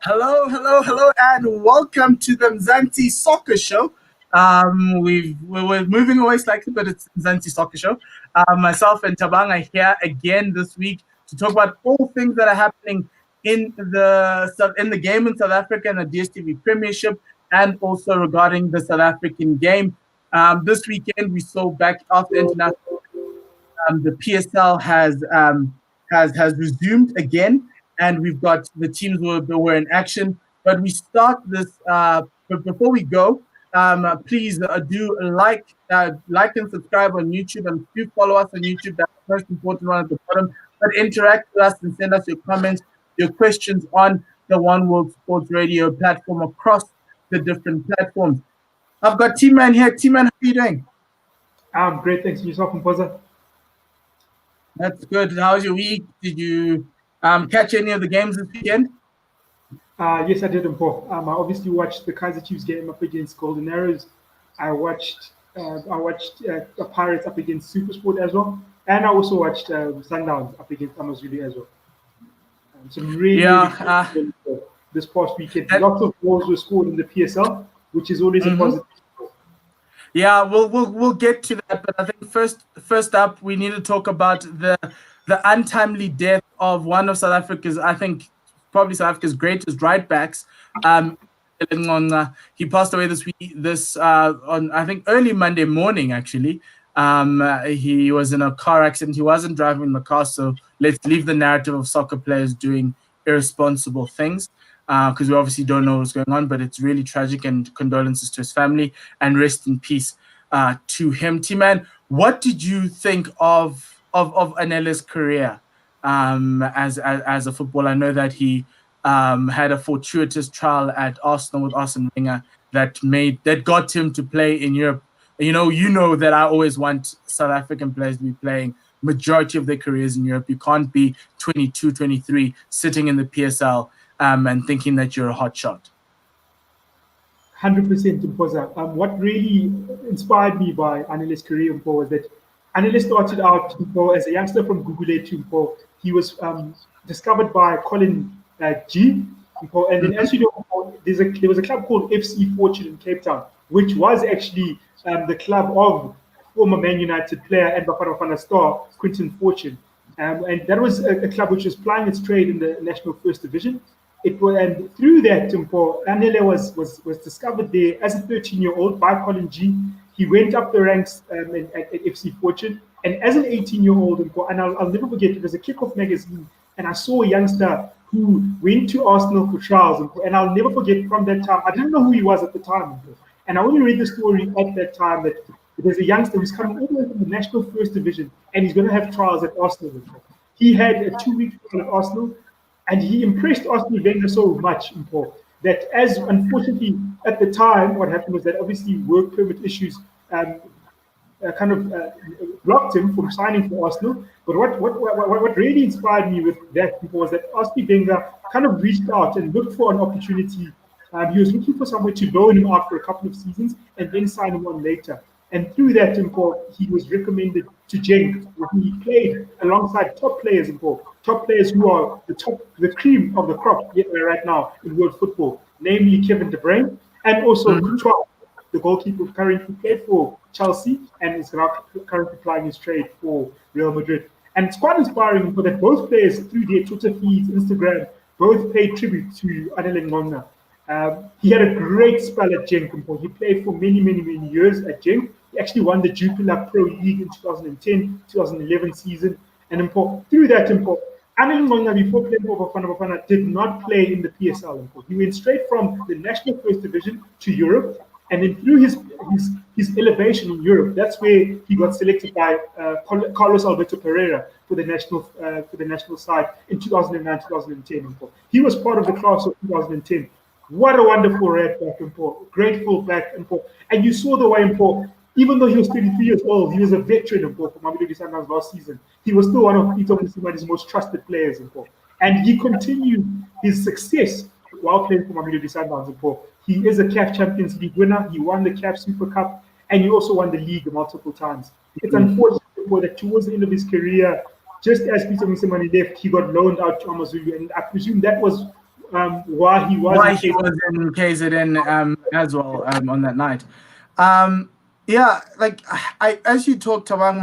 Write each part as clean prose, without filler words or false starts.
Hello, and welcome to the Mzansi Soccer Show. We're moving away slightly, but it's Mzansi Soccer Show. Myself and Thabang are here again this week to talk about all things that are happening in the game in South Africa and the DStv Premiership, and also regarding the South African game. This weekend we saw back after international. The PSL has resumed again, and we've got the teams were in action. But we start this. But before we go, please do like and subscribe on YouTube, and do follow us on YouTube. That's the most important one at the bottom. But interact with us and send us your comments, your questions on the One World Sports Radio platform across the different platforms. I've got T-Man here. T-Man, how are you doing? I'm great, thanks. Yourself, Mpho? That's good. How was your week? Did you catch any of the games this weekend? Yes, I did, Mpho. I obviously watched the Kaizer Chiefs game up against Golden Arrows. I watched the Pirates up against SuperSport as well, and I also watched Sundowns up against Amazulu as well. Some really good this past weekend. Lots of goals were scored in the PSL, which is always a positive. Yeah, we'll get to that, but I think first up we need to talk about the untimely death of one of South Africa's, I think probably South Africa's greatest right backs. Anele Ngcongca. He passed away on I think early Monday morning actually. He was in a car accident. He wasn't driving the car, so let's leave the narrative of soccer players doing irresponsible things, because we obviously don't know what's going on, but it's really tragic, and condolences to his family, and rest in peace to him. T-Man, what did you think of Anele's career as a footballer? I know that he had a fortuitous trial at Arsenal with Arsene Wenger that got him to play in Europe. You know that I always want South African players to be playing majority of their careers in Europe. You can't be 22, 23 sitting in the PSL and thinking that you're a hot shot. 100%, Mpho. What really inspired me by Anele's career, Mpho, was that Anele started out, Mpho, as a youngster from Gugulethu, Mpho. He was discovered by Colin G, Mpho, and then as you know, there was a club called FC Fortune in Cape Town, which was actually the club of former Man United player and Bafana Bafana star Quinton Fortune. And that was a club which was plying its trade in the National First Division. And through that, Anele was discovered there as a 13-year-old by Colin G. He went up the ranks at FC Fortune, and as an 18-year-old, and I'll never forget, it was a Kickoff magazine, and I saw a youngster who went to Arsenal for trials, and I'll never forget from that time. I didn't know who he was at the time, and I only read the story at that time that there's a youngster who's coming all the way from the National First Division, and he's going to have trials at Arsenal. He had a 2-week trial at Arsenal, and he impressed Arsene Wenger so much, that as unfortunately at the time, what happened was that obviously work permit issues blocked him from signing for Arsenal. But what really inspired me with that was that Arsene Wenger kind of reached out and looked for an opportunity. He was looking for somewhere to loan him out for a couple of seasons and then sign him on later. And through that, he was recommended to Genk, where he played alongside top players, top players who are the cream of the crop right now in world football, namely Kevin De Bruyne and also Courtois, the goalkeeper who currently played for Chelsea and is currently plying his trade for Real Madrid. And it's quite inspiring that both players, through their Twitter feeds, Instagram, both paid tribute to Anele Ngcongca. He had a great spell at Genk. He played for many years at Genk. He actually won the Jupiler Pro League in 2010-2011 season. And through that, Anele Ngcongca, before playing for Bafana Bafana, did not play in the PSL. He went straight from the National First Division to Europe. And then through his elevation in Europe, that's where he got selected by Carlos Alberto Pereira for the national side in 2009-2010. He was part of the class of 2010. What a wonderful right back, great full back, and you saw the way, even though he was 33 years old, he was a veteran for Mamelodi Sundowns last season. He was still one of his most trusted players, and he continued his success while playing for Mamelodi Sundowns. He is a CAF Champions League winner. He won the CAF Super Cup, and he also won the league multiple times. It's unfortunate that towards the end of his career, just as Peter Msimane left, he got loaned out to Amazulu, and I presume that was why he he was was in KZN as well on that night. Yeah, like I as you talk, Thabang,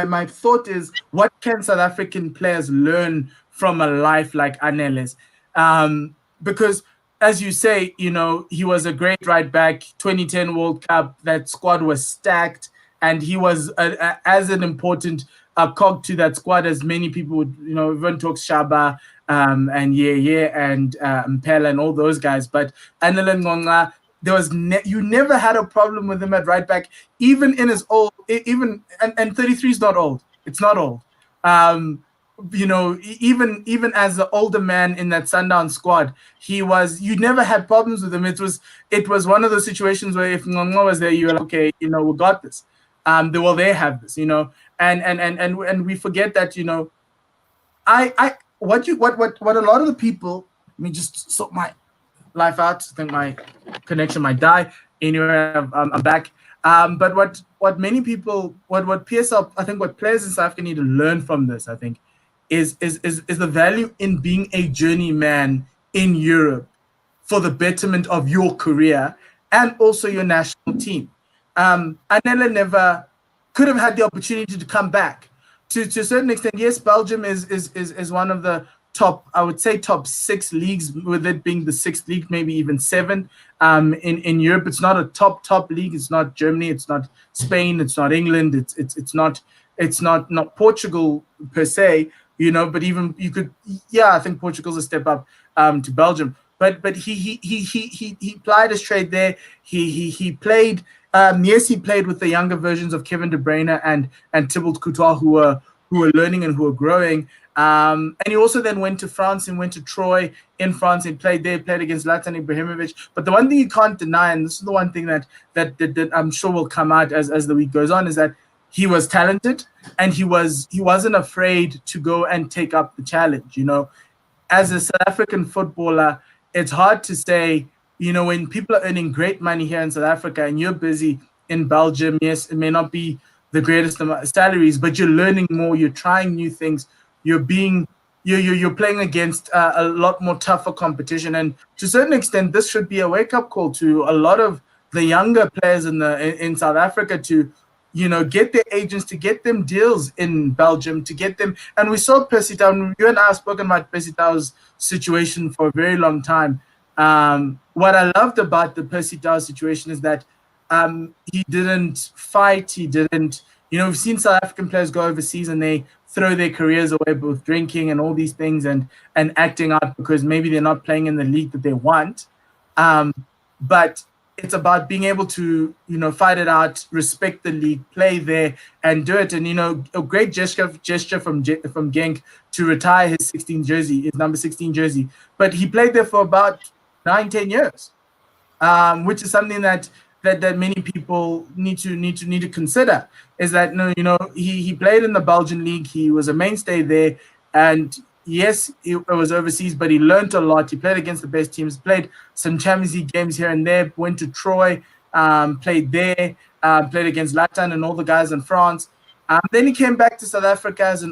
my thought is, what can South African players learn from a life like Anele's? Because as you say, he was a great right back. 2010 World Cup, that squad was stacked, and he was as an important cog to that squad as many people would. Everyone talks Shaba and and Mpela and all those guys, but Anele Ngcongca, there was you never had a problem with him at right back, even in his old, and 33 is not old. It's not old. Even as the older man in that Sundowns squad, you never had problems with him. It was one of those situations where if Ngcongca was there, you were like, okay, we got this. They have this, and we forget that, what a lot of the people. Let me just sort my life out. I think my connection might die. Anyway, I'm back. But what many people, what PSL, I think what players in South Africa need to learn from this, I think, is the value in being a journeyman in Europe for the betterment of your career and also your national team. Anele never could have had the opportunity to come back. To a certain extent, yes, Belgium is one of the top, I would say, top 6 leagues, with it being the 6th league, maybe even 7 in Europe. It's not a top league. It's not Germany. It's not Spain. It's not England. It's not Portugal per se, but even you could, I think Portugal's a step up to Belgium. But he plied his trade there. He played. Yes, he played with the younger versions of Kevin De Bruyne and Thibaut Courtois, who were learning and who were growing. And he also then went to France and went to Troyes in France and played there, played against Zlatan Ibrahimovic. But the one thing you can't deny, and this is the one thing that I'm sure will come out as the week goes on, is that he was talented and he wasn't afraid to go and take up the challenge. As a South African footballer, it's hard to say, when people are earning great money here in South Africa and you're busy in Belgium, yes, it may not be the greatest salaries, but you're learning more, you're trying new things, you're playing against a lot more tougher competition. And to a certain extent, this should be a wake-up call to a lot of the younger players in South Africa to, get their agents, to get them deals in Belgium, to get them. And we saw Percy Tau. You and I have spoken about Percy Tau's situation for a very long time. What I loved about the Percy Tau situation is that he didn't fight. He didn't, we've seen South African players go overseas and they throw their careers away with drinking and all these things and acting out because maybe they're not playing in the league that they want. But it's about being able to, fight it out, respect the league, play there, and do it. And a great gesture from Genk to retire his number 16 jersey. But he played there for about 9-10 years, which is something that many people need to consider. Is that he played in the Belgian league, he was a mainstay there, and yes, he was overseas, but he learned a lot. He played against the best teams, played some Champions League games here and there, went to Troyes, played there, played against Zlatan and all the guys in France. Then he came back to South Africa as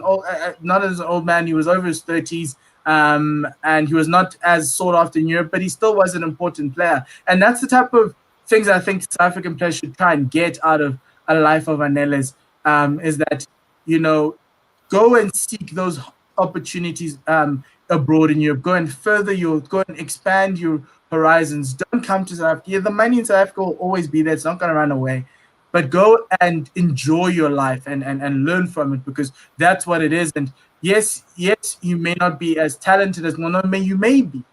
not as an old man. He was over his 30s, and he was not as sought after in Europe, but he still was an important player. And that's the type of things I think South African players should try and get out of a life of Anele's, is that, go and seek those opportunities abroad in Europe. Go and expand your horizons. Don't come to South Africa. Yeah, the money in South Africa will always be there. It's not going to run away. But go and enjoy your life and learn from it, because that's what it is. And yes, you may not be as talented as you may be,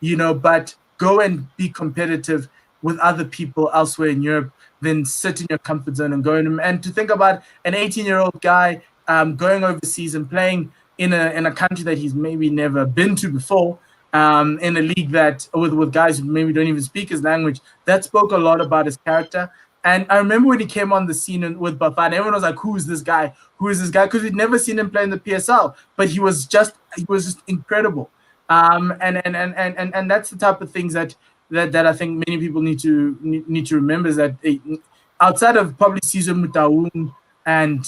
but go and be competitive with other people elsewhere in Europe, then sit in your comfort zone and go in. And to think about an 18-year-old guy going overseas and playing in a country that he's maybe never been to before, in a league that with guys who maybe don't even speak his language, that spoke a lot about his character. And I remember when he came on the scene with Bafana, everyone was like, "Who is this guy? Who is this guy?" Because we'd never seen him play in the PSL, but he was just incredible. And that's the type of things that I think many people need to remember, is that outside of probably Cesar Mutaun and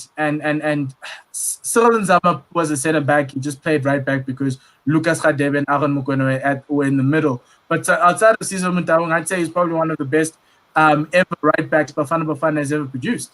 Cyril Nzama was a center back. He just played right back because Lucas Radebe and Aaron Mokoena were in the middle. But outside of Cesar Montavong, I'd say he's probably one of the best ever right backs Bafana Bafana has ever produced.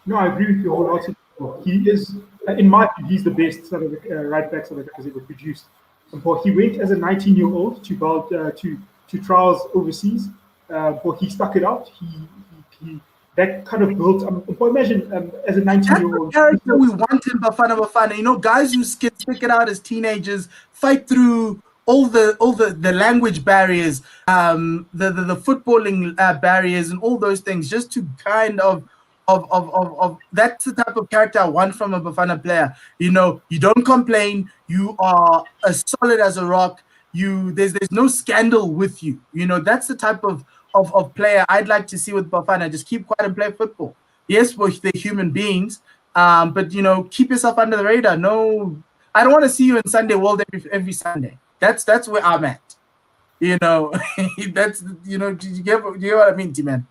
No, I agree with you wholeheartedly. He is, in my view, he's the best sort of right back South Africa has ever produced. But he went as a 19-year-old to trials overseas. But he stuck it out. He that kind of built. Imagine as a 19-year-old. That's the character we want in Bafana Bafana. You know, guys who can stick it out as teenagers, fight through all the language barriers, the footballing barriers, and all those things, just to kind of that's the type of character I want from a Bafana player. You know, you don't complain. You are as solid as a rock. There's no scandal with you. You know, that's the type of player I'd like to see with Bafana. Just keep quiet and play football. Yes, they're human beings, but you know, keep yourself under the radar. No, I don't want to see you in Sunday World every Sunday. That's where I'm at. You know, that's do you get what I mean, T-Man?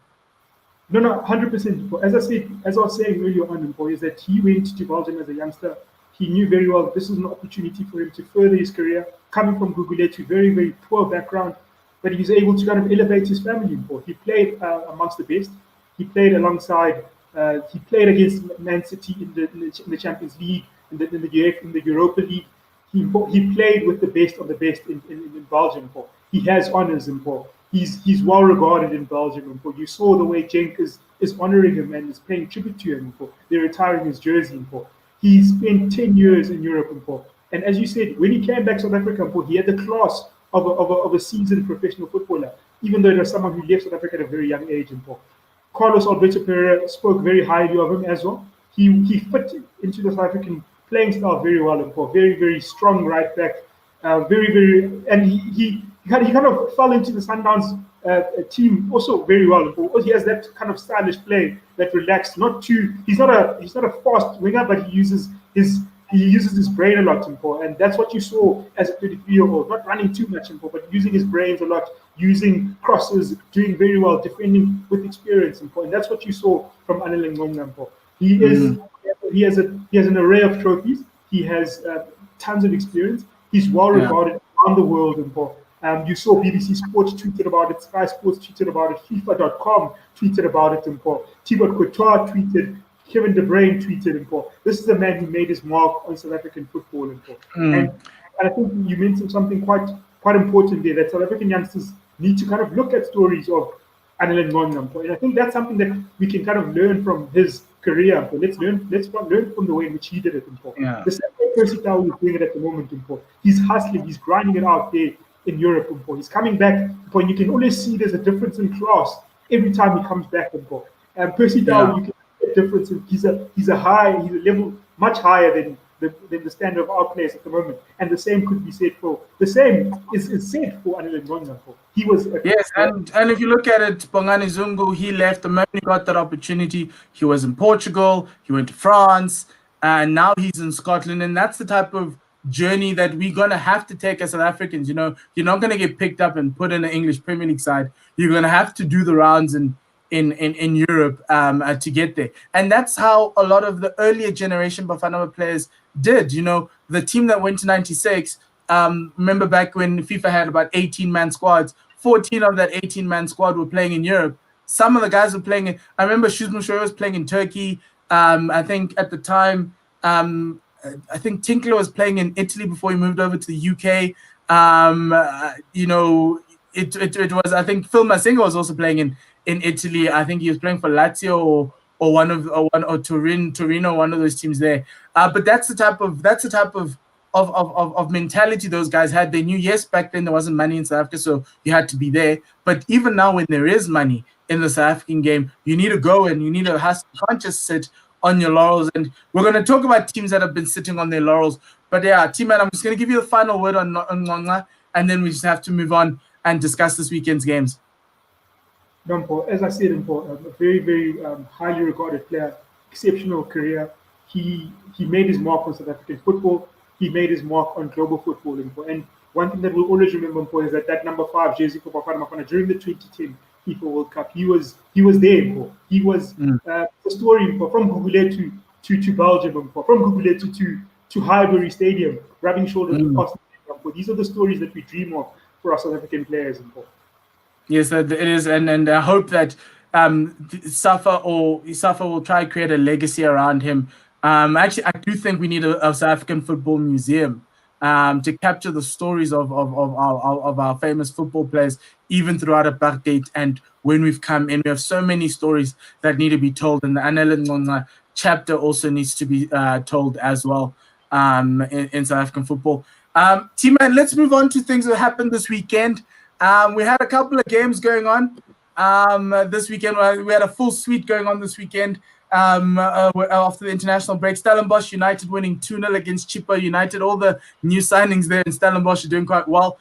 No, 100%. As I was saying earlier on, is that he went to Belgium as a youngster. He knew very well this was an opportunity for him to further his career, coming from Gugulethu, very, very poor background, but he was able to kind of elevate his family. He played amongst the best. He played alongside. He played against Man City in the Champions League, in the Europa League. He played with the best of the best in Belgium. He has honours in Paul. He's well regarded in Belgium. You saw the way Cenk is honouring him and is paying tribute to him. They're retiring his jersey. He spent 10 years in Europe. And as you said, when he came back to South Africa, he had the class of a seasoned professional footballer, even though there was someone who left South Africa at a very young age. Carlos Alberto Pereira spoke very highly of him as well. He fit into the South African playing style very well. Very, very strong right back. And he kind of fell into the Sundowns team also very well. He has that kind of stylish play, that relaxed, he's not a fast winger, but he uses his brain a lot, and that's what you saw as a 33-year-old, not running too much, but using his brains a lot, using crosses, doing very well, defending with experience, and that's what you saw from Anele Ngcongca. He has an array of trophies. He has tons of experience. He's well regarded around the world. You saw BBC Sports tweeted about it, Sky Sports tweeted about it, FIFA.com tweeted about it. Thibaut Courtois tweeted, Kevin De Bruyne tweeted. This is a man who made his mark on South African football. And I think you mentioned something quite important there, that South African youngsters need to kind of look at stories of Anele Ngcongca. And I think that's something that we can kind of learn from his career. Let's learn from the way in which he did it. The same way Percy Tau is doing it at the moment. He's hustling, he's grinding it out there in Europe. He's coming back. You can always see there's a difference in class every time he comes back. And Percy Tau, you can see a difference. He's a level much higher than the standard of our players at the moment. And the same could be said is said for Anele Ngcongca. He was and if you look at it, Bongani Zungu, he left the moment he got that opportunity. He was in Portugal, he went to France, and now he's in Scotland. And that's the type of journey that we're going to have to take as South Africans. You know, you're not going to get picked up and put in an English Premier League side. You're going to have to do the rounds in Europe to get there. And that's how a lot of the earlier generation Bafana players did. You know, the team that went to 96, remember back when FIFA had about 18-man squads, 14 of that 18-man squad were playing in Europe. Some of the guys were playing I remember Shuzmu Shoyo was playing in Turkey. I think at the time, I think Tinkler was playing in Italy before he moved over to the UK. You know, it was, I think Phil Masinga was also playing in Italy. I think he was playing for Lazio or Torino, one of those teams there. But that's the type of mentality those guys had. They knew, yes, back then there wasn't money in South Africa, so you had to be there. But even now, when there is money in the South African game, you need to go and you need to hustle. You can't just sit on your laurels. And we're going to talk about teams that have been sitting on their laurels. But yeah, T-Man, I'm just going to give you the final word on Ngcongca, and then we just have to move on and discuss this weekend's games. Mpho, as I said, Mpho, a very, very highly regarded player, exceptional career. He made his mark on South African football. He made his mark on global football. Mpho. And one thing that we'll always remember, Mpho, is that number 5 jersey for Bafana Bafana during the 2010 FIFA World Cup, he was there. Mpho. He was the story, Mpho, from Gugulethu to Belgium, Mpho, from Gugulethu to Highbury Stadium, rubbing shoulders with Arsene Wenger. These are the stories that we dream of for our South African players. Yes, it is, and I hope that Safa will try to create a legacy around him. Actually, I do think we need a South African football museum to capture the stories of our famous football players, even throughout apartheid and when we've come in. We have so many stories that need to be told, and the Anele Ngcongca chapter also needs to be told as well in South African football. T-Man, let's move on to things that happened this weekend. We had a couple of games going on this weekend. We had a full suite going on this weekend after the international break. Stellenbosch United winning 2-0 against Chippa United. All the new signings there in Stellenbosch are doing quite well.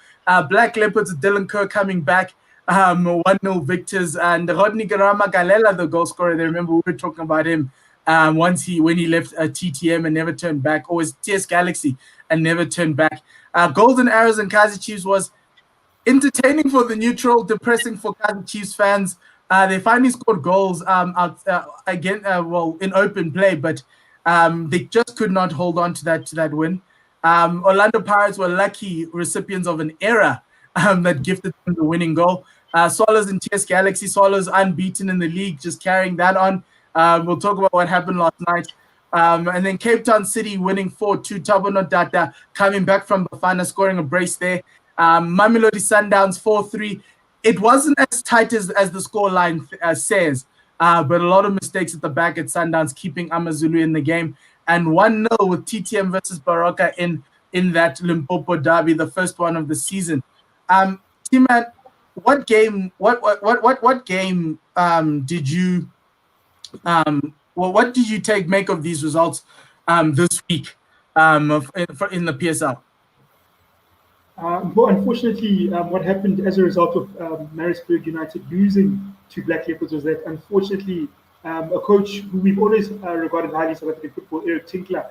Black Leopards, Dylan Kerr coming back. 1-0 victors. And Rodney Garama Galela, the goal scorer, they remember we were talking about him when he left TTM and never turned back, or was TS Galaxy and never turned back. Golden Arrows and Kaizer Chiefs was entertaining for the neutral, depressing for Kaizer Chiefs fans. They finally scored goals again, in open play, but they just could not hold on to that win. Orlando Pirates were lucky recipients of an error that gifted them the winning goal. Swallows and TS Galaxy. Swallows unbeaten in the league, just carrying that on. We'll talk about what happened last night. And then Cape Town City winning 4-2. Thabo Nodata coming back from Bafana, scoring a brace there. Mamelodi Sundowns 4-3. It wasn't as tight as the scoreline says, but a lot of mistakes at the back at Sundowns, keeping Amazulu in the game. And 1-0 with TTM versus Baroka in that Limpopo derby, the first one of the season. T-Man, what game did you what did you make of these results this week in the PSL? Unfortunately, what happened as a result of Maritzburg United losing to Black Leopards was that, unfortunately, a coach who we've always regarded highly in South African football, Eric Tinkler,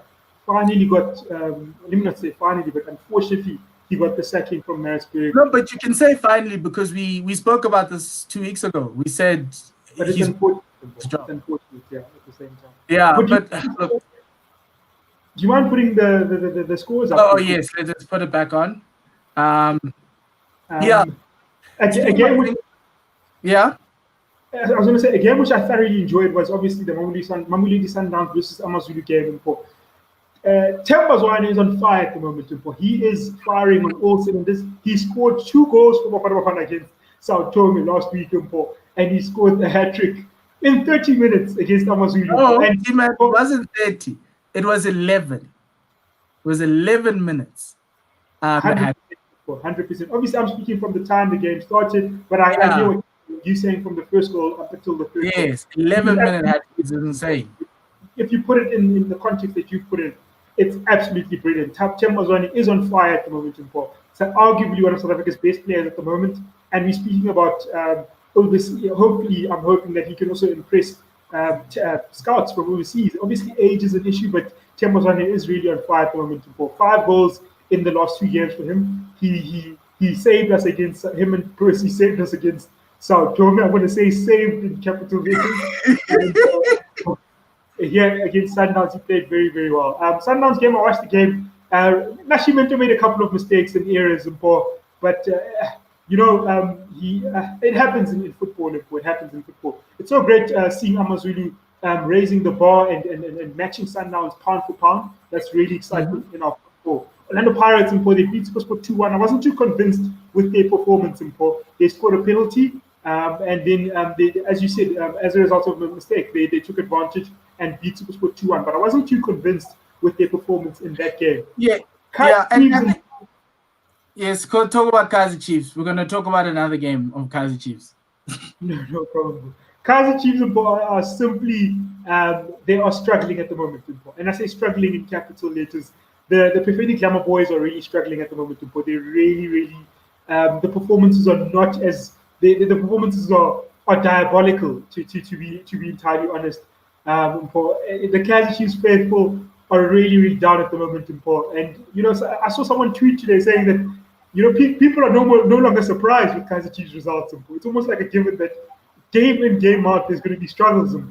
finally got, let me not say finally, but unfortunately, he got the sacking from Maritzburg. No, but you can say finally, because we spoke about this 2 weeks ago. We said but it's unfortunate. It's unfortunate, yeah, at the same time. Yeah, but look, do you mind putting the scores up? Oh, yes, let's put it back on. Yeah. Again, yeah. I was going to say, a game which I thoroughly enjoyed was obviously the Mamelodi Sundowns versus Amazulu game. Thembazwane is on fire at the moment. He is firing on all cylinders. He scored 2 goals for Bafana against Sao Tome last week, and he scored a hat-trick in 30 minutes against Amazulu. Oh, and it wasn't 30. It was 11. It was 11 minutes. 100%. Obviously, I'm speaking from the time the game started, but I hear what you're saying from the first goal up until the third goal. Yes, 11-minute hat-trick is insane. If you put it in the context that you put it, it's absolutely brilliant. Thembazwane is on fire at the moment, so arguably one of South Africa's best players at the moment. And we're speaking about overseas. Hopefully, I'm hoping that he can also impress scouts from overseas. Obviously, age is an issue, but Thembazwane is really on fire at the moment. 5 goals in the last 2 games for him. He saved us against him, and Percy saved us against Sao Tome. I'm going to say saved in capital letters. Here against Sundowns, he played very, very well. Sundowns game, I watched the game. Nascimento made a couple of mistakes and errors, but it happens in football. It happens in football. It's so great seeing Amazulu raising the bar and matching Sundowns pound for pound. That's really exciting in our football. Orlando Pirates, they beat SuperSport 2-1. I wasn't too convinced with their performance. They scored a penalty, and then they, as you said, as a result of a mistake, they took advantage and beat SuperSport 2-1. But I wasn't too convinced with their performance in that game. Yes, talk about Kaizer Chiefs. We're going to talk about another game of Kaizer Chiefs. No problem. Kaizer Chiefs are simply, they are struggling at the moment. And I say struggling in capital letters. The Pefeni Glamour boys are really struggling at the moment. They really, the performances are not as, the performances are diabolical, to be entirely honest. The Kaizer Chiefs faithful are really down at the moment. And, I saw someone tweet today saying that, people are no longer surprised with Kaizer Chiefs results. It's almost like a given that game in, game out, there's going to be struggles. And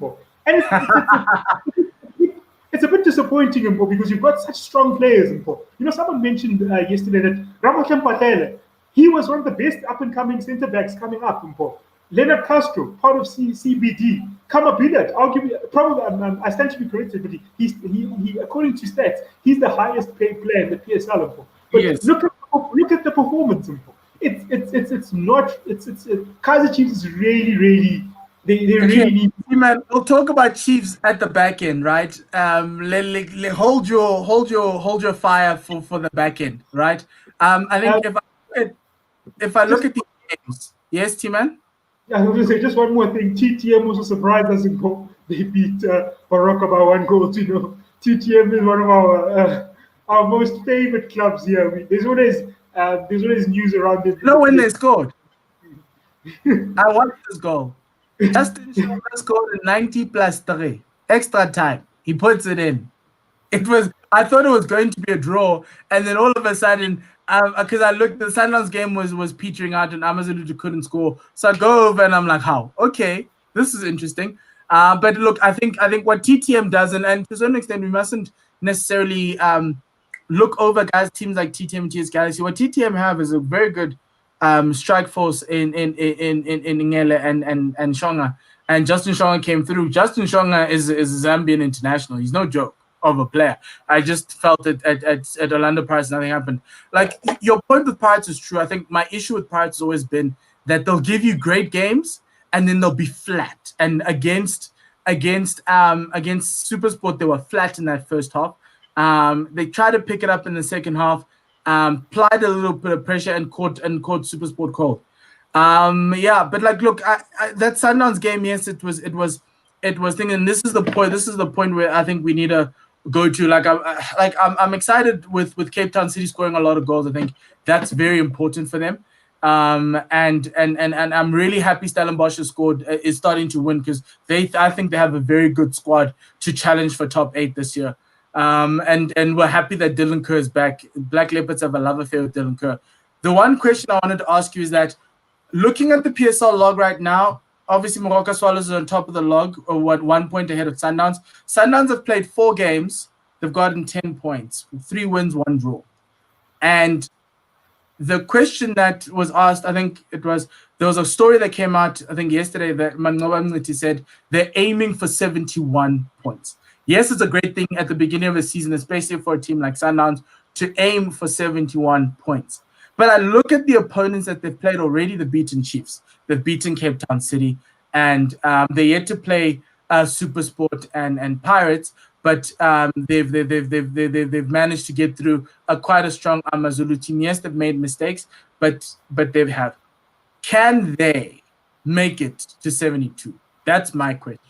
it's a bit disappointing, Mpho, because you've got such strong players, Mpho. Someone mentioned yesterday that Ramatlhe, he was one of the best up-and-coming centre-backs coming up, Mpho. Leonard Castro, part of CBD. Kama Billet, arguably, probably, I stand to be corrected, but he, according to stats, he's the highest paid player in the PSL, Mpho. But Yes. look at the performance, Mpho. It's not, Kaiser Chiefs is really, they really need. Man, we'll talk about Chiefs at the back end, right? Hold your fire for the back end, right? I think if I look at the games, yes, T-Man? Yeah, I was going to say just one more thing. TTM also surprised us in goal. They beat Morocco by 1 goal. TTM is one of our most favorite clubs here. There's always news around it. You know when they scored? I watched this goal. Justin Shonga scored in 90+3 extra time. He puts it in. I thought it was going to be a draw, and then all of a sudden, because I looked, the Sundowns game was petering out, and Amazulu couldn't score. So I go over and I'm like, how? Okay, this is interesting. But look, I think what TTM does, and to a certain extent, we mustn't necessarily look over teams like TTM and TS Galaxy. What TTM have is a very good strike force in Anele and Ngcongca, and Justin Ngcongca came through. Justin Ngcongca is a Zambian international. He's no joke of a player. I just felt it at Orlando Pirates, nothing happened. Like, your point with Pirates is true. I think my issue with Pirates has always been that they'll give you great games and then they'll be flat. And against SuperSport, they were flat in that first half. They tried to pick it up in the second half, applied a little bit of pressure and caught SuperSport cold. But like, look, that Sundowns game, yes, it was thinking. This is the point. This is the point where I think we need to go to. I'm excited with Cape Town City scoring a lot of goals. I think that's very important for them. And I'm really happy Stellenbosch is starting to win, because I think they have a very good squad to challenge for top 8 this year. And we're happy that Dylan Kerr is back. Black Leopards have a love affair with Dylan Kerr. The one question I wanted to ask you is that, looking at the PSL log right now, obviously Morocco Swallows is on top of the log, or 1 point ahead of Sundowns. Sundowns have played 4 games. They've gotten 10 points, 3 wins, 1 draw. And the question that was asked, I think there was a story that came out, I think yesterday, that Mzansi said they're aiming for 71 points. Yes, it's a great thing at the beginning of the season, especially for a team like Sundowns, to aim for 71 points. But I look at the opponents that they've played already. They've beaten Chiefs, they've beaten Cape Town City, and they're yet to play SuperSport and Pirates. But they've managed to get through quite a strong Amazulu team. Yes, they've made mistakes, but they have. Can they make it to 72? That's my question.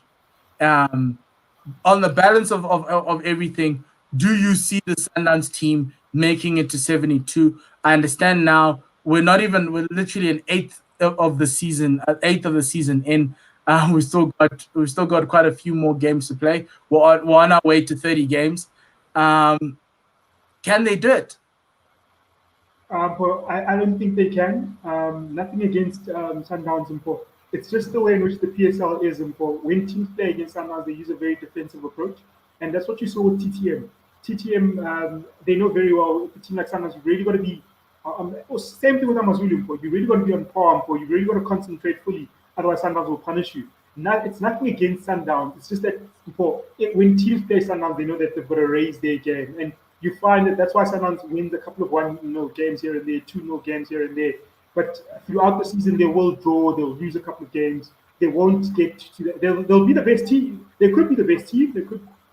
On the balance of everything, do you see the Sundowns team making it to 72? I understand now we're literally an eighth of the season in. We've still got quite a few more games to play. We're on our way to 30 games. Can they do it? But I don't think they can. Nothing against Sundowns, Mpho. It's just the way in which the PSL is, Mpho. When teams play against Sundowns, they use a very defensive approach, and that's what you saw with TTM. TTM, they know very well, with a team like Sundowns, you've really got to be. Same thing with Amazulu, Mpho. You really got to be on par, Mpho. You really got to concentrate fully, otherwise Sundowns will punish you. It's nothing against Sundowns. It's just that when teams play Sundowns, they know that they've got to raise their game, and you find that's why Sundowns wins a couple of 1-0 games here and there, 2-0 games here and there. But throughout the season, they will draw. They'll lose a couple of games. They won't get to that. They'll be the best team. They could be the best team.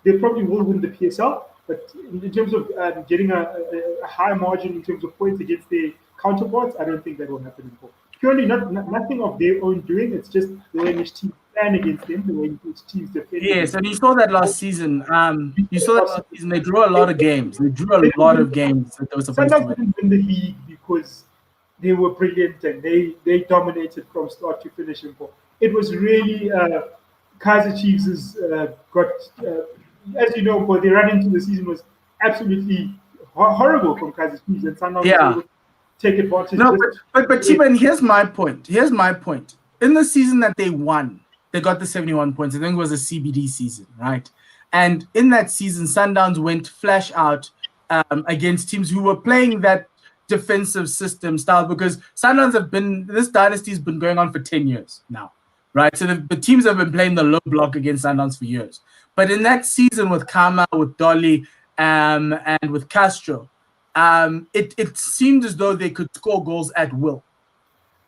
They probably will win the PSL. But in terms of getting a high margin in terms of points against their counterparts, I don't think that will happen before. Purely nothing of their own doing. It's just the way in which teams plan against them, the way in which teams defend. Yes, and you saw that last season. They drew a lot of games. They drew a lot of games that they were supposed to win. Sundowns didn't win the league because they were brilliant and they dominated from start to finish. It was really Kaiser Chiefs has got, as you know, their run into the season was absolutely horrible from Kaiser Chiefs, and Sundowns take advantage. No, but T-Man, here's my point. In the season that they won, they got the 71 points. I think it was a CBD season, right? And in that season, Sundowns went flash out against teams who were playing that defensive system style, because Sundowns this dynasty has been going on for 10 years now, right? So the teams have been playing the low block against Sundowns for years. But in that season with Kama, with Dolly, and with Castro, it seemed as though they could score goals at will.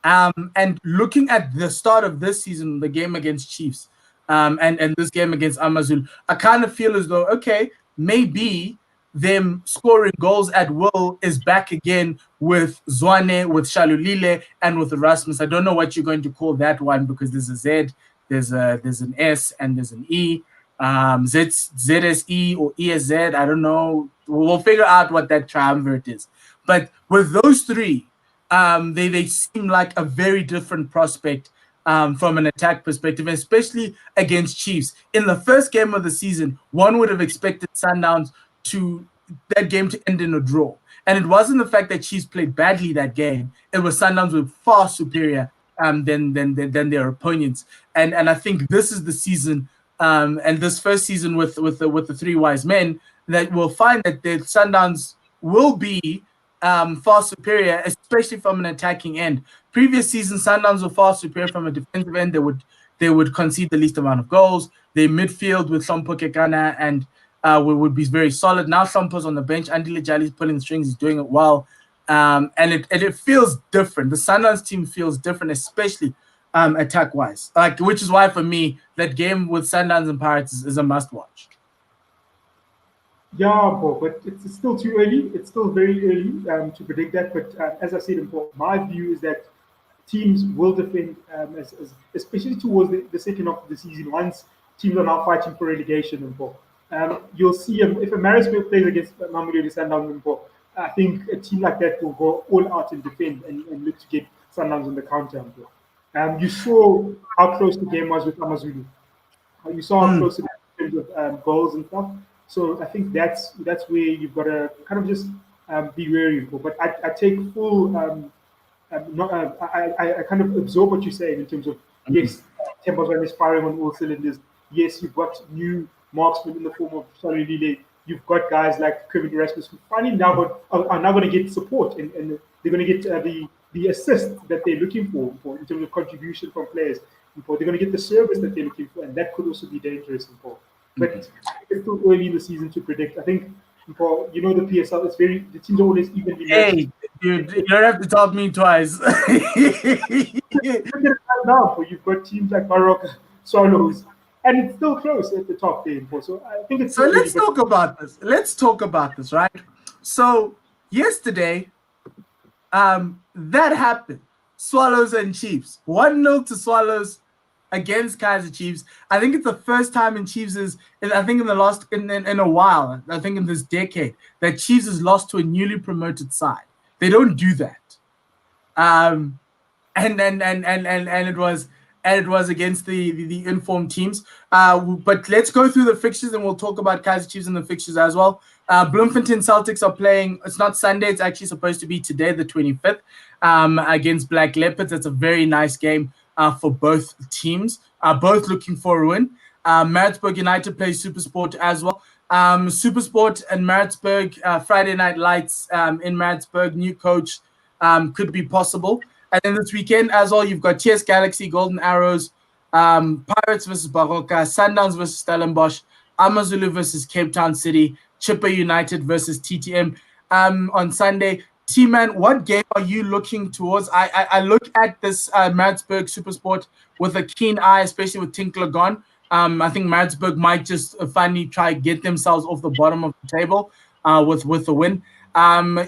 And looking at the start of this season, the game against Chiefs, and this game against Amazulu, I kind of feel as though, okay, maybe them scoring goals at will is back again with Zwane, with Shalulile, and with Erasmus. I don't know what you're going to call that one, because there's a Z, there's an S, and there's an E. ZSE or ESZ, I don't know. We'll figure out what that triumvirate is. But with those three, they seem like a very different prospect from an attack perspective, especially against Chiefs. In the first game of the season, one would have expected Sundowns that game to end in a draw. And it wasn't the fact that Chiefs played badly that game. It was Sundowns were far superior than their opponents. And I think this is the season, and this first season with the three wise men, that we'll find that the Sundowns will be far superior, especially from an attacking end. Previous season, Sundowns were far superior from a defensive end. They would concede the least amount of goals. Their midfield with Mpho Kekana and would be very solid. Now Mpho's on the bench. Andile Jali's pulling the strings. He's doing it well. And it feels different. The Sundowns team feels different, especially attack-wise. Which is why, for me, that game with Sundowns and Pirates is a must-watch. Yeah, but it's still too early. It's still very early to predict that. But as I said, my view is that teams will defend, especially towards the second half of the season, once teams are now fighting for relegation. You'll see if a Maritzburg plays against Mamelodi Sundowns, I think a team like that will go all out and defend and look to get Sundowns on the counter. You saw how close the game was with Amazulu. You saw how close it was in terms of goals and stuff. So I think that's where you've got to kind of just be wary. But I take full, I kind of absorb what you're saying in terms of, yes, Thabang is firing on all cylinders. Yes, you've got new marksmen in the form of Shalulile. You've got guys like Kevin Erasmus who finally are now going to get support, and they're going to get the assist that they're looking for in terms of contribution from players. They're going to get the service that they're looking for, and that could also be dangerous. But it's still early in the season to predict. I think, the PSL, the teams are always evenly matched. Hey, dude, you don't have to tell me twice. Now, you've got teams like Baroka, Swallows, and it's still close at the top there. So I think it's. So let's talk about this. Let's talk about this, right? So yesterday, that happened. Swallows and Chiefs. 1-0 to Swallows against Kaizer Chiefs. I think it's the first time in Chiefs in a while, I think in this decade, that Chiefs has lost to a newly promoted side. They don't do that. And it was against the informed teams. But let's go through the fixtures, and we'll talk about Kaizer Chiefs and the fixtures as well. Bloemfontein Celtics are playing. It's not Sunday. It's actually supposed to be today, the 25th, against Black Leopards. It's a very nice game for both teams. Both looking for a win. Maritzburg United plays SuperSport as well. SuperSport and Maritzburg, Friday Night Lights in Maritzburg. New coach could be possible. And then this weekend as well, you've got TS Galaxy, Golden Arrows, Pirates versus Baroka, Sundowns versus Stellenbosch, Amazulu versus Cape Town City, Chippa United versus TTM on Sunday. T-Man, what game are you looking towards? I look at this Maritzburg SuperSport with a keen eye, especially with Tinkler gone. I think Maritzburg might just finally try to get themselves off the bottom of the table with the win.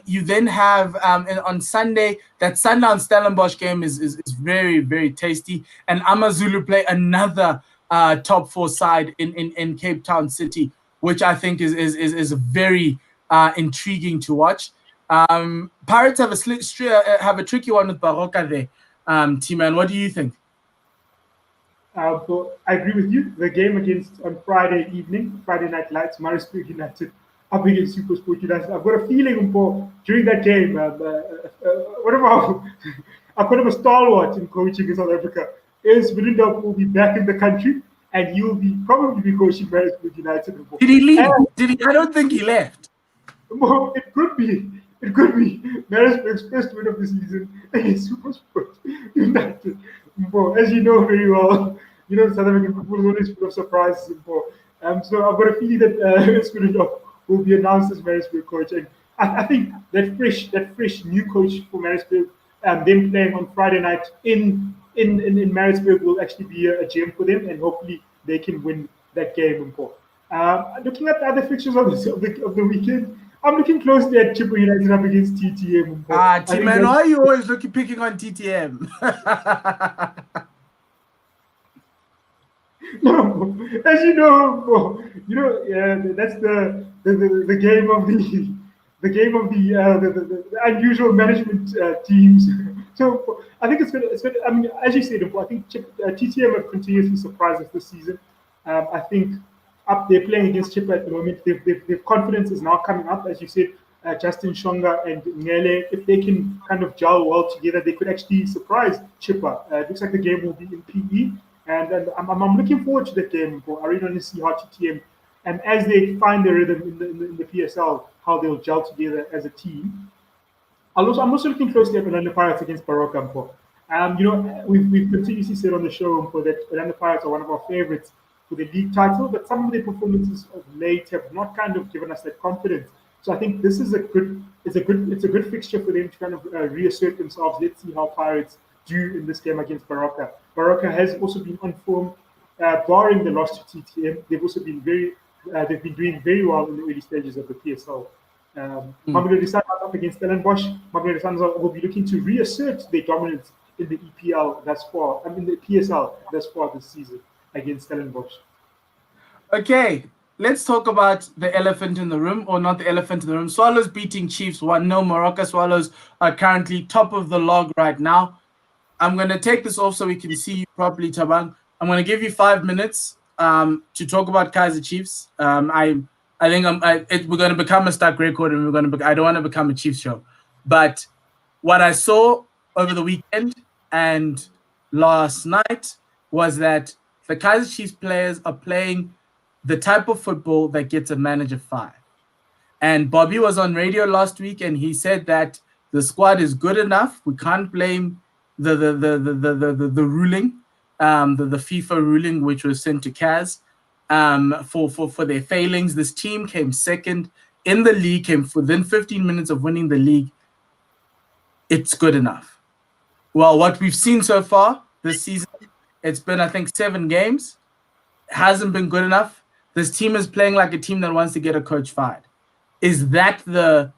You then have on Sunday, that Sundowns Stellenbosch game is very, very tasty. And Amazulu play another top four side in Cape Town City, which I think is very intriguing to watch. Pirates have a tricky one with Baroka there. T-Man, what do you think? So I agree with you. The game on Friday evening, Friday Night Lights, Maritzburg United up against SuperSport United. I've got a feeling during that game, I call him a stalwart in coaching in South Africa, is Wilendorp will be back in the country. and he will probably be coaching Marisburg United. Did he leave? And Did he? I don't think he left. well, it could be. It could be Marisburg's first win of the season against Supersport United. Well, as you know very well, South African football is always full of surprises. So I've got a feeling that Spiridov will be announced as Marisburg coach, and I think that fresh new coach for Marisburg, them playing on Friday night in Marisburg will actually be a gem for them, and hopefully they can win that game. Looking at the other fixtures of the weekend, I'm looking closely at Chippa United up against TTM. T-Man, why are you always picking on TTM? No, as you know, that's the game of the unusual management teams. So I think it's good. I mean, as you said, I think TTM have continuously surprised us this season. I think up they're playing against Chippa at the moment. Their confidence is now coming up, as you said. Justin Shonga and Ngele, if they can kind of gel well together, they could actually surprise Chippa. It looks like the game will be in PE, and I'm looking forward to that game. I really want to see how TTM, and as they find their rhythm in the PSL, how they'll gel together as a team. I'm also looking closely at Orlando Pirates against Baroka. We've continuously said on the show that Orlando Pirates are one of our favorites for the league title, but some of their performances of late have not kind of given us that confidence. So I think this is it's a good fixture for them to kind of reassert themselves. Let's see how Pirates do in this game against Baroka. Baroka has also been on form, barring the loss to TTM. They've also been they've been doing very well in the early stages of the PSL. Mamelodi Sundowns up against Stellenbosch. Mamelodi Sundowns will be looking to reassert their dominance in the EPL thus far. I mean the PSL thus far this season against Stellenbosch. Okay, let's talk about the elephant in the room, or not the elephant in the room. Swallows beating Chiefs 1-0. Moroka Swallows are currently top of the log right now. I'm going to take this off so we can see you properly, Thabang. I'm going to give you 5 minutes to talk about Kaizer Chiefs. I think we're going to become a stuck record, and I don't want to become a Chiefs show. But what I saw over the weekend and last night was that the Kaizer Chiefs players are playing the type of football that gets a manager fired. And Bobby was on radio last week, and he said that the squad is good enough. We can't blame the ruling, the FIFA ruling, which was sent to CAS, for their failings. This team came second in the league, came within 15 minutes of winning the league. It's good enough. Well, what we've seen so far this season, it's been, I think, 7 games. It hasn't been good enough. This team is playing like a team that wants to get a coach fired. Is that the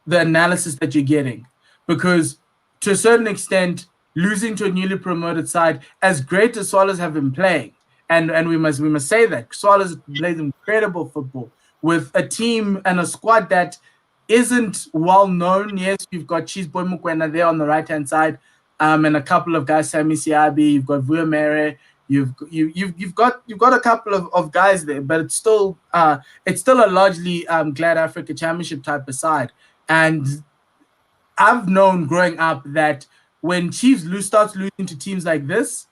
analysis that you're getting? Because to a certain extent, losing to a newly promoted side, as great as Swallows have been playing, and we must say that Swallows played incredible football with a team and a squad that isn't well known. Yes, you've got Cheeseboy Mukwena there on the right hand side, and a couple of guys, Sami Siabi. You've got Vuamere. You've got a couple of guys there, but it's still a largely Glad Africa Championship type of side. And I've known growing up that when Chiefs starts losing to teams like this,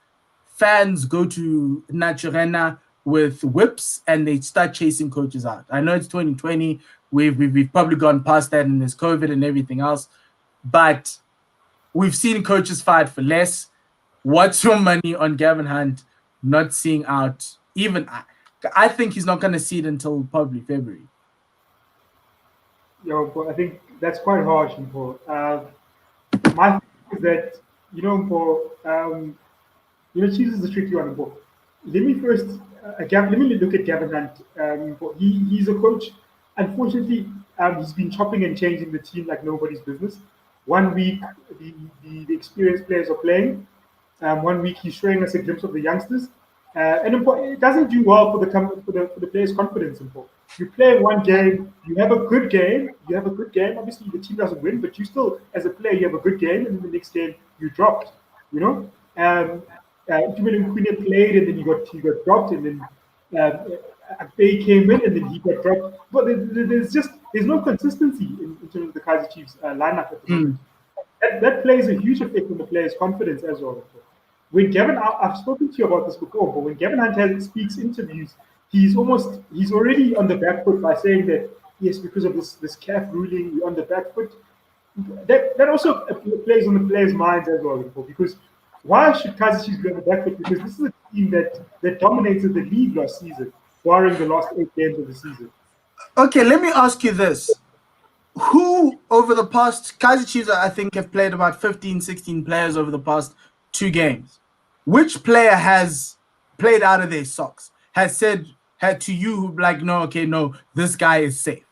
fans go to Naturena with whips and they start chasing coaches out. I know it's 2020. We've probably gone past that, and there's COVID and everything else, but we've seen coaches fired for less. What's your money on Gavin Hunt not seeing out? Even I think he's not going to see it until probably February. But I think that's quite harsh, Mpho. My thing is that Mpho, Chiefs is a tricky one, Mpho. Let me look at Gavin Hunt. He's a coach. Unfortunately, he's been chopping and changing the team like nobody's business. 1 week, the experienced players are playing. 1 week, he's showing us a glimpse of the youngsters. And it doesn't do well for the players' confidence. You play one game, you have a good game. Obviously, the team doesn't win, but you still, as a player, you have a good game, and then the next game you dropped. Tumelo Nkuhune played, and then he got dropped, and then Akpay came in, and then he got dropped. But there's no consistency in terms of the Kaizer Chiefs lineup at the moment. That plays a huge effect on the players' confidence as well. when I've spoken to you about this before, but when Gavin Hunt speaks interviews, he's already on the back foot by saying that yes, because of this CAF ruling, we're on the back foot. That also plays on the players' minds as well, because why should Kaizer Chiefs be on the back foot? Because this is a team that dominated the league last season, barring the last 8 games of the season. Okay, let me ask you this. Who over the past, Kaizer Chiefs, I think, have played about 15, 16 players over the past 2 games. Which player has played out of their socks? Had to you, like, no, this guy is safe?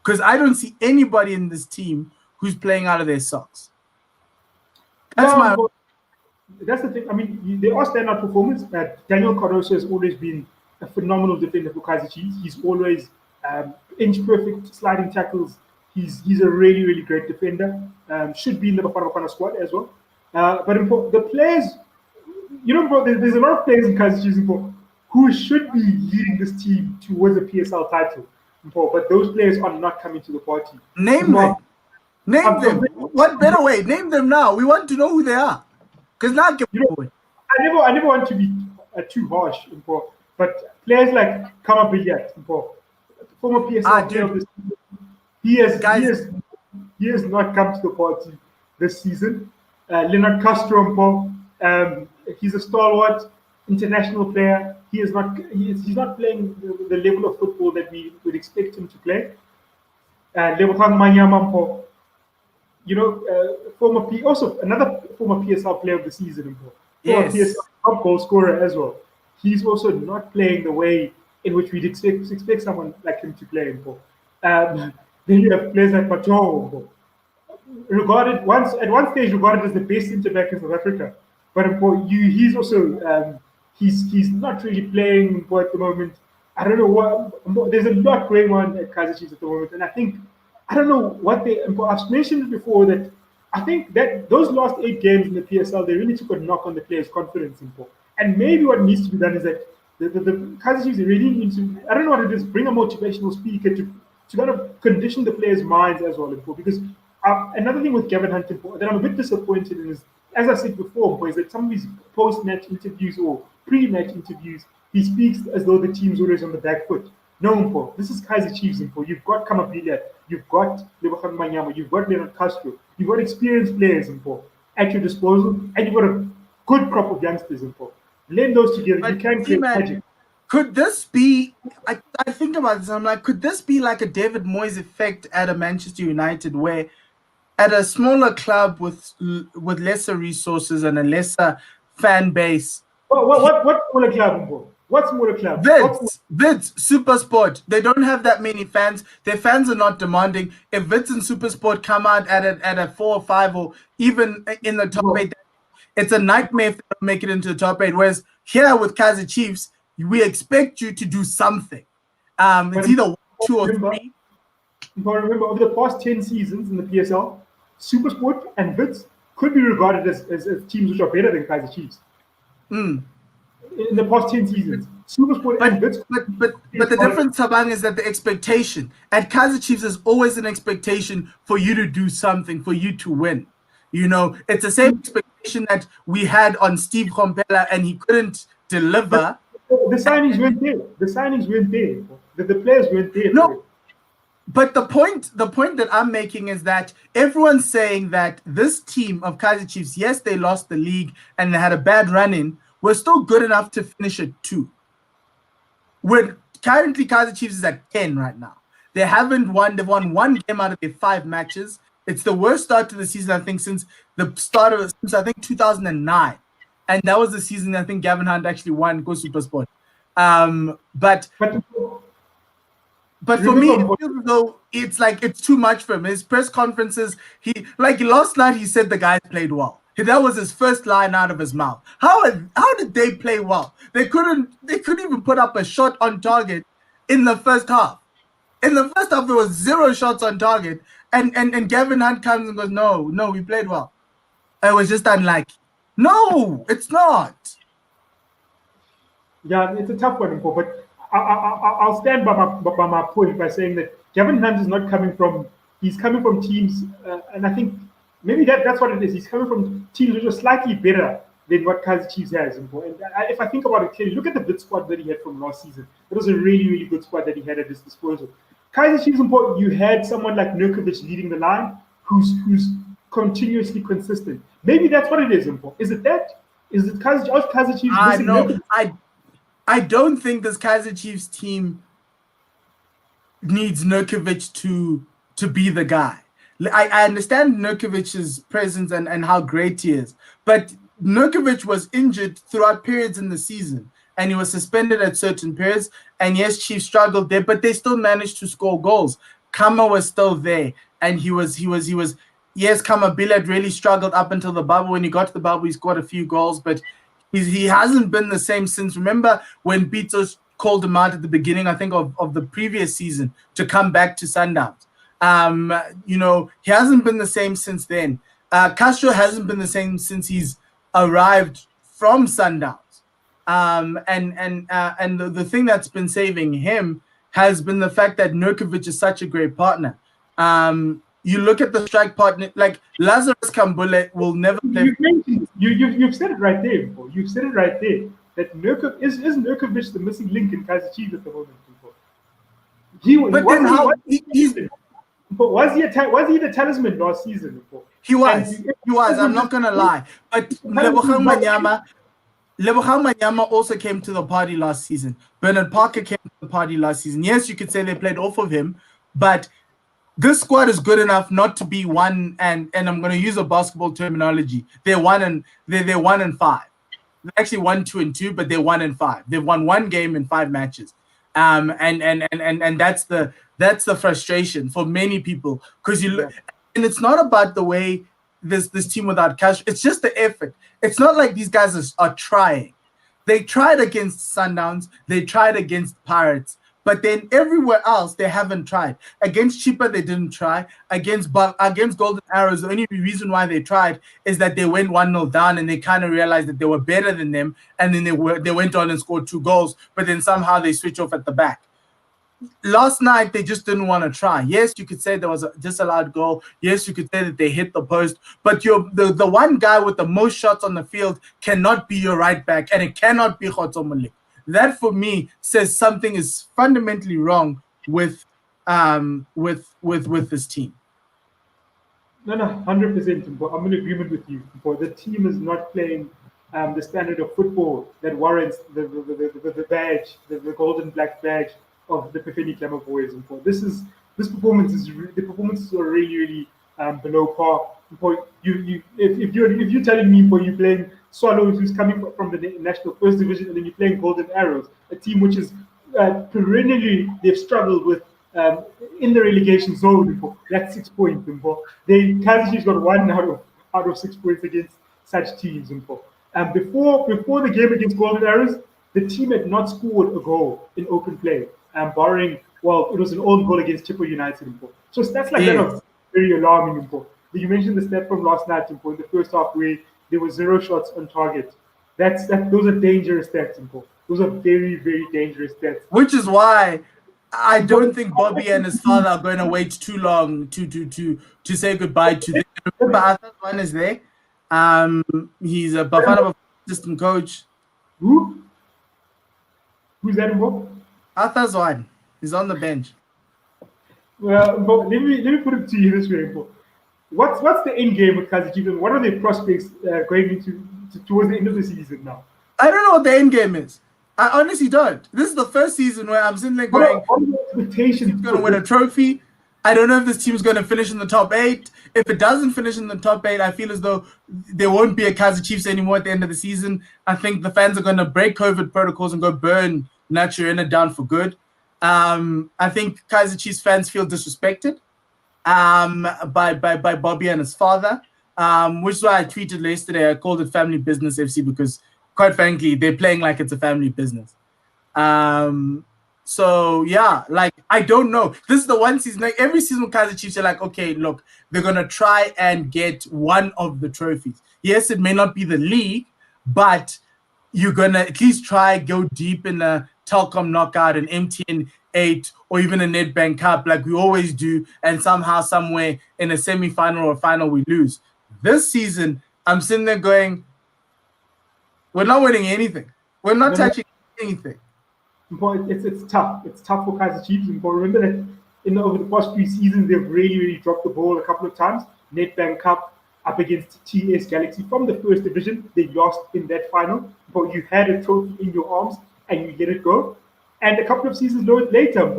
Because I don't see anybody in this team who's playing out of their socks. That's that's the thing. I mean, they are standout performers. Daniel Cardoso has always been a phenomenal defender for Kaizer Chiefs. He's always inch perfect sliding tackles. He's a really, really great defender. Should be in the Bafana squad as well. But the players, bro, there's a lot of players in Kaizer Chiefs who should be leading this team towards a PSL title. But those players are not coming to the party. Name them. What better way? Name them now. We want to know who they are. Because now I never want to be too harsh, but players like Kama Billiat, former PSL player of the season, he has not come to the party this season. Leonard Castro, he's a stalwart international player. He's not playing the level of football that we would expect him to play. Lebogang Manyama, also another former PSL player of the season, former PSL top goal scorer as well. He's also not playing the way in which we'd expect someone like him to play. Then you have players like Mpho, at one stage regarded as the best centre back in South Africa, but he's also he's not really playing at the moment. I don't know what. There's a lot going on at Kaizer Chiefs at the moment, and I don't know what I've mentioned it before that I think that those last 8 games in the PSL, they really took a knock on the players' confidence. And maybe what needs to be done is that the Kaizer Chiefs really need to, I don't know what it is, bring a motivational speaker to kind of condition the players' minds as well. Because another thing with Gavin Hunt that I'm a bit disappointed in is, as I said before, is that some of these post-match interviews or pre-match interviews, he speaks as though the team's always on the back foot. No, Mpho. This is Kaizer Chiefs, Mpho. You've got Kamabilia, you've got Lebogang Manyama, you've got Leonard Castro, you've got experienced players, Mpho, at your disposal, and you've got a good crop of youngsters, Mpho. Blend those together, you can create magic. Could this be, I think about this, I'm like, could this be like a David Moyes effect at a Manchester United, where at a smaller club with lesser resources and a lesser fan base? What smaller club, Mpho? What smaller club? Vids, Supersport. They don't have that many fans. Their fans are not demanding. If Vids and Supersport come out at a 4 or 5 or even in the top 8, it's a nightmare if they don't make it into the top 8. Whereas here with Kaizer Chiefs, we expect you to do something. It's either 1, 2, or 3. But remember, over the past 10 seasons in the PSL, Supersport and Vids could be regarded as teams which are better than Kaizer Chiefs. In the past 10 seasons, Supersport and Vids. But the difference, Thabang, is that the expectation at Kaizer Chiefs is always an expectation for you to do something, for you to win. It's the same expectation that we had on Steve Kompela, and he couldn't deliver. The signings weren't there. The players weren't there. No. But the point that I'm making is that everyone's saying that this team of Kaizer Chiefs, yes, they lost the league and they had a bad run-in, were still good enough to finish at 2. When currently Kaizer Chiefs is at 10 right now. They've won 1 game out of their 5 matches. It's the worst start to the season, I think, since 2009. And that was the season I think Gavin Hunt actually won Go Supersport. But for me, it feels as though it's too much for him. His press conferences, last night he said the guys played well. That was his first line out of his mouth. How did they play well? They couldn't even put up a shot on target in the first half. In the first half, there was 0 shots on target, and Gavin Hunt comes and goes, no, we played well. It was just unlucky. No, it's not. Yeah, it's a tough one, but I'll stand by my point by saying that Gavin Hunt is not coming from. He's coming from teams, and I think maybe that's what it is. He's coming from teams which are slightly better than what Kaizer Chiefs has. And if I think about it clearly, look at the good squad that he had from last season. It was a really, really good squad that he had at his disposal. Kaizer Chiefs, important. You had someone like Nurkovic leading the line, who's continuously consistent. Maybe that's what it is. Is it that? Is it Kaizer Chiefs missing No, Nurkovic? I don't think this Kaizer Chiefs team needs Nurkovic to be the guy. I understand Nurkovic's presence and how great he is, but Nurkovic was injured throughout periods in the season, and he was suspended at certain periods. And yes, Chiefs struggled there, but they still managed to score goals. Kama was still there, and he was. Yes, Kama Bilad really struggled up until the bubble. When he got to the bubble, he scored a few goals, but he hasn't been the same since. Remember when Beatles called him out at the beginning, I think, of the previous season to come back to Sundowns. He hasn't been the same since then. Castro hasn't been the same since he's arrived from Sundowns. And the thing that's been saving him has been the fact that Nurkovic is such a great partner. You look at the strike partner, like Lazarus Kambule will never play. You've said it right there, Mpho. You've said it right there. That is Nurkovic the missing link in Kaizer Chiefs at the moment, Mpho? Was he the talisman last season, Mpho? He was. I'm not gonna lie. But Lebogang Manyama also came to the party last season. Bernard Parker came to the party last season. Yes, you could say they played off of him, but this squad is good enough not to be one and I'm going to use a basketball terminology. They're 1-5. They're actually 1, 2, and 2, but they're 1-5. They've won one game in 5 matches. And that's the frustration for many people, because you look, and it's not about the way this team without cash. It's just the effort. It's not like these guys are trying. They tried against Sundowns. They tried against Pirates. But then everywhere else, they haven't tried. Against Chippa, they didn't try. Against Golden Arrows, the only reason why they tried is that they went 1-0 down and they kind of realized that they were better than them. And then they went on and scored 2 goals. But then somehow they switch off at the back. Last night, they just didn't want to try. Yes, you could say there was a disallowed goal. Yes, you could say that they hit the post. But the one guy with the most shots on the field cannot be your right back, and it cannot be Khotsomole. That for me says something is fundamentally wrong with this team. No, 100%. I'm in agreement with you. The team is not playing the standard of football that warrants the badge, the golden black badge of the Pefeni Glamour boys. The performances are really, really below par. If you're telling me, you're playing Swallows, who's coming from the National First Division, and then you're playing Golden Arrows, a team which is perennially they've struggled with in the relegation zone. That's 6 points. Kaizer Chiefs got 1 out of 6 points against such teams. Before the game against Golden Arrows, the team had not scored a goal in open play, barring, it was an own goal against Chippa United. So stats like that are very alarming. You mentioned the stat from last night, in the first half, where there were 0 shots on target. Those are dangerous stats, Those are very, very dangerous stats. Which is why I don't think Bobby and his father are going to wait too long to say goodbye to them. Remember, Arthur's one is there. He's a Bafana assistant coach. Who? Who's that, Mpho? Arthur's one. He's on the bench. Well, let me put it to you this way, Mpho. What's the end game with Kaizer Chiefs? What are their prospects going into towards the end of the season now? I don't know what the end game is. I honestly don't. This is the first season where I'm sitting there going, expectations going to win a trophy. I don't know if this team's going to finish in the top 8. If it doesn't finish in the top 8, I feel as though there won't be a Kaizer Chiefs anymore at the end of the season. I think the fans are going to break COVID protocols and go burn Naturena down for good. I think Kaizer Chiefs fans feel disrespected by Bobby and his father, which is why I tweeted yesterday. I called it Family Business FC because, quite frankly, they're playing like it's a family business. So yeah, like, I don't know. This is the one season, like every season with Kaizer Chiefs, you're like, okay, look, they're gonna try and get one of the trophies. Yes, it may not be the league, but you're gonna at least try go deep in a Telkom knockout, an MTN 8, or even a Nedbank Cup, like we always do, and somehow, somewhere in a semi-final or final we lose. This season, I'm sitting there going, We're not winning anything. We're not touching anything. But it's tough. It's tough for Kaiser Chiefs. But remember that over the past few seasons, they've really dropped the ball a couple of times. Nedbank Cup up against TS Galaxy from the first division, they lost in that final. But you had a trophy in your arms and you let it go. And a couple of seasons later,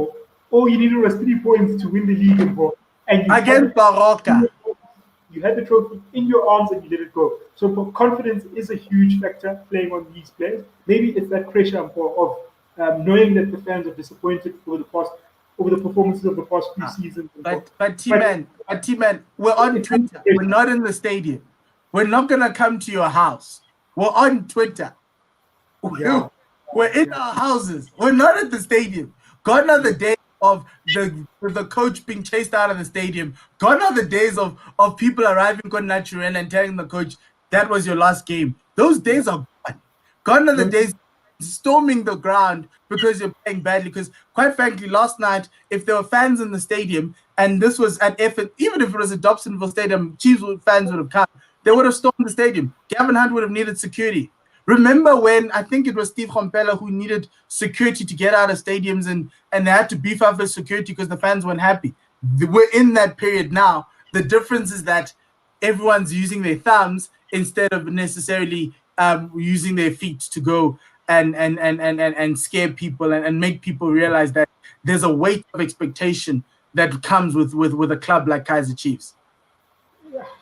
all you needed was 3 points to win the league. And you against Baroka. You had the trophy in your arms and you let it go. So confidence is a huge factor playing on these players. Maybe it's that pressure of knowing that the fans are disappointed over the performances of the past few seasons. But T-Man, we're on Twitter. We're not in the stadium. We're not gonna come to your house. We're on Twitter. Yeah. We're in our houses. We're not at the stadium. Gone are the days of the coach being chased out of the stadium. Gone are the days of people arriving on natural and telling the coach that was your last game. Those days are gone. Gone are the days storming the ground because you're playing badly. Because quite frankly, last night, if there were fans in the stadium and this was at effort, even if it was at Dobsonville Stadium, Chiefs fans would have come. They would have stormed the stadium. Gavin Hunt would have needed security. Remember when I think it was Steve Kompela who needed security to get out of stadiums and they had to beef up the security because the fans weren't happy. We're in that period now. The difference is that everyone's using their thumbs instead of necessarily using their feet to go and scare people and make people realize that there's a weight of expectation that comes with a club like Kaiser Chiefs.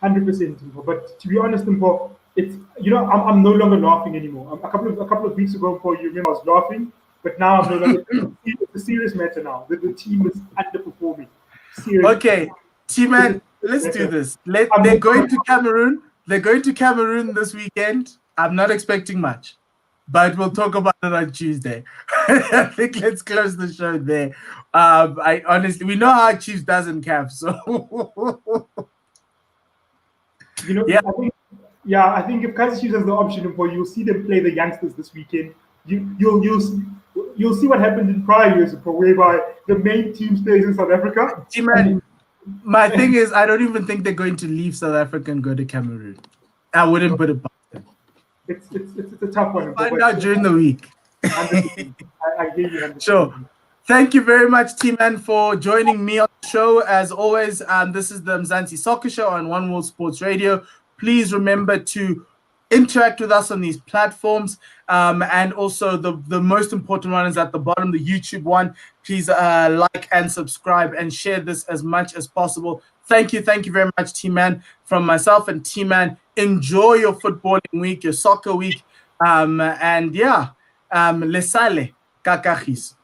100%. But to be honest, it's I'm no longer laughing anymore. A couple of weeks ago, you remember I was laughing, but now I'm no longer. It's a serious matter now. The team is underperforming. Seriously. Okay, T-Man, let's do this. They're going to Cameroon. They're going to Cameroon this weekend. I'm not expecting much, but we'll talk about it on Tuesday. I think let's close the show there. I honestly, we know how Chiefs does in CAF, so yeah. I think if Kaiser Chiefs has the option, you'll see them play the youngsters this weekend. You'll see what happened in prior years, whereby the main team stays in South Africa. T-Man, my thing is, I don't even think they're going to leave South Africa and go to Cameroon. I wouldn't put it past them. It's a tough one. Find out during the week. I hear you. Sure. Thank you very much, T-Man, for joining me on the show. As always, this is the Mzansi Soccer Show on One World Sports Radio. Please remember to interact with us on these platforms. And also the most important one is at the bottom, the YouTube one. Please like and subscribe and share this as much as possible. Thank you very much, T-Man. From myself and T-Man, enjoy your footballing week, your soccer week. And yeah, le sale, kakachis.